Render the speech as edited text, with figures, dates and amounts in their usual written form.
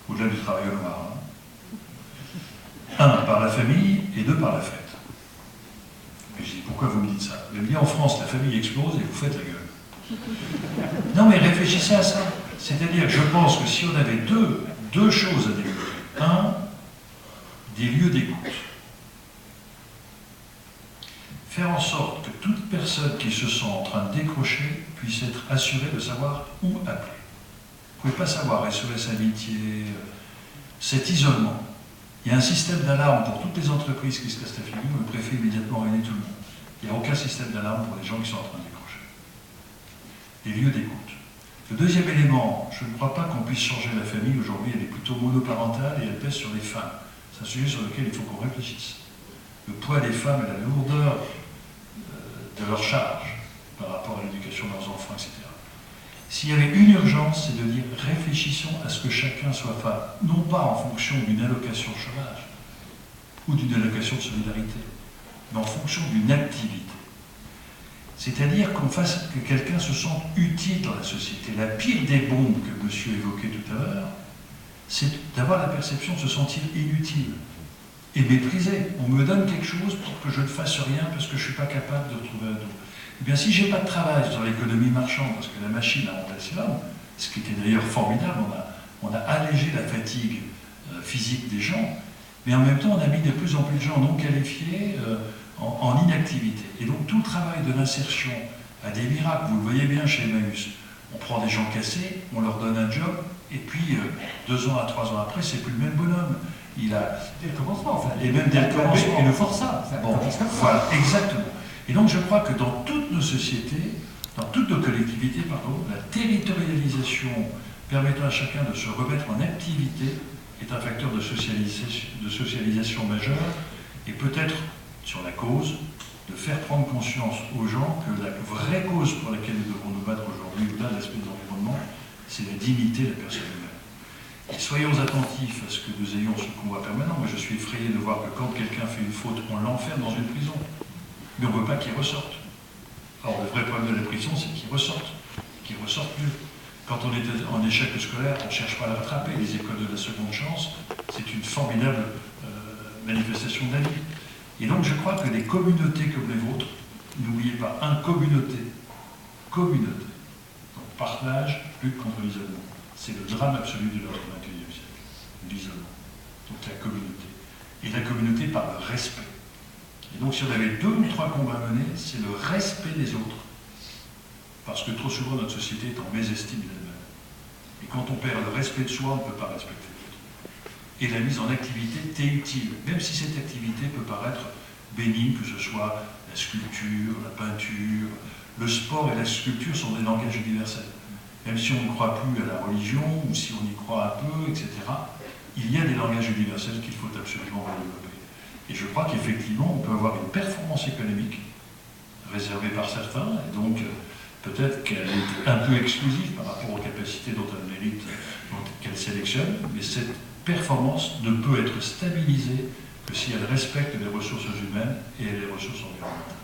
au-delà du travail au noir. Un, par la famille, et deux, par la fête. Et je dis, pourquoi vous me dites ça? Vous me dites, en France, la famille explose et vous faites la gueule. Non, mais réfléchissez à ça. C'est-à-dire, je pense que si on avait deux choses à développer. Un, des lieux d'écoute. Faire en sorte que toute personne qui se sent en train de décrocher puisse être assurée de savoir où appeler. Vous ne pouvez pas savoir SOS Amitié, cet isolement. Il y a un système d'alarme pour toutes les entreprises qui se cassent la figure, le préfet immédiatement réunit tout le monde. Il n'y a aucun système d'alarme pour les gens qui sont en train de décrocher. Des lieux d'écoute. Le deuxième élément, je ne crois pas qu'on puisse changer la famille. Aujourd'hui, elle est plutôt monoparentale et elle pèse sur les femmes. C'est un sujet sur lequel il faut qu'on réfléchisse. Le poids des femmes et la lourdeur de leur charge par rapport à l'éducation de leurs enfants, etc. S'il y avait une urgence, c'est de dire réfléchissons à ce que chacun soit femme, non pas en fonction d'une allocation chômage ou d'une allocation de solidarité, mais en fonction d'une activité. C'est-à-dire qu'on fasse que quelqu'un se sente utile dans la société. La pire des bombes que monsieur évoquait tout à l'heure, c'est d'avoir la perception de se sentir inutile et méprisé. On me donne quelque chose pour que je ne fasse rien parce que je ne suis pas capable de retrouver un dos. Eh bien, si je n'ai pas de travail dans l'économie marchande, parce que la machine a remplacé l'homme, ce qui était d'ailleurs formidable, on a allégé la fatigue physique des gens, mais en même temps, on a mis de plus en plus de gens non qualifiés en inactivité. Et donc, tout le travail de l'insertion a des miracles. Vous le voyez bien chez Emmaüs. On prend des gens cassés, on leur donne un job, et puis 2 ans à 3 ans après, c'est plus le même bonhomme. Il a... Dès le commencement, enfin. Et même dès le commencement. Et le forçat. Bon, voilà, exactement. Et donc je crois que dans toutes nos sociétés, dans toutes nos collectivités, pardon, la territorialisation permettant à chacun de se remettre en activité est un facteur de socialisation majeur, et peut-être, sur la cause, de faire prendre conscience aux gens que la vraie cause pour laquelle nous devons nous battre aujourd'hui, au-delà de l'aspect de l'environnement, c'est la dignité de la personne humaine. Et soyons attentifs à ce que nous ayons ce combat permanent. Moi, je suis effrayé de voir que quand quelqu'un fait une faute, on l'enferme dans une prison. Mais on ne veut pas qu'il ressorte. Or, le vrai problème de la prison, c'est qu'il ressorte mieux. Quand on est en échec scolaire, on ne cherche pas à le rattraper. Les écoles de la seconde chance, c'est une formidable manifestation de la vie. Et donc, je crois que des communautés comme les vôtres, n'oubliez pas, communauté. Donc, partage, lutte contre l'isolement. C'est le drame absolu de notre 21e siècle, l'isolement. Donc la communauté. Et la communauté par le respect. Et donc si on avait 2 ou 3 combats à mener, c'est le respect des autres. Parce que trop souvent notre société est en mésestime d'elle-même. Et quand on perd le respect de soi, on ne peut pas respecter l'autre. Et la mise en activité t'est utile, même si cette activité peut paraître bénigne, que ce soit la sculpture, la peinture, le sport et la sculpture sont des langages universels. Même si on ne croit plus à la religion, ou si on y croit un peu, etc., il y a des langages universels qu'il faut absolument développer. Et je crois qu'effectivement, on peut avoir une performance économique réservée par certains, et donc peut-être qu'elle est un peu exclusive par rapport aux capacités dont elle mérite, qu'elle sélectionne, mais cette performance ne peut être stabilisée que si elle respecte les ressources humaines et les ressources environnementales.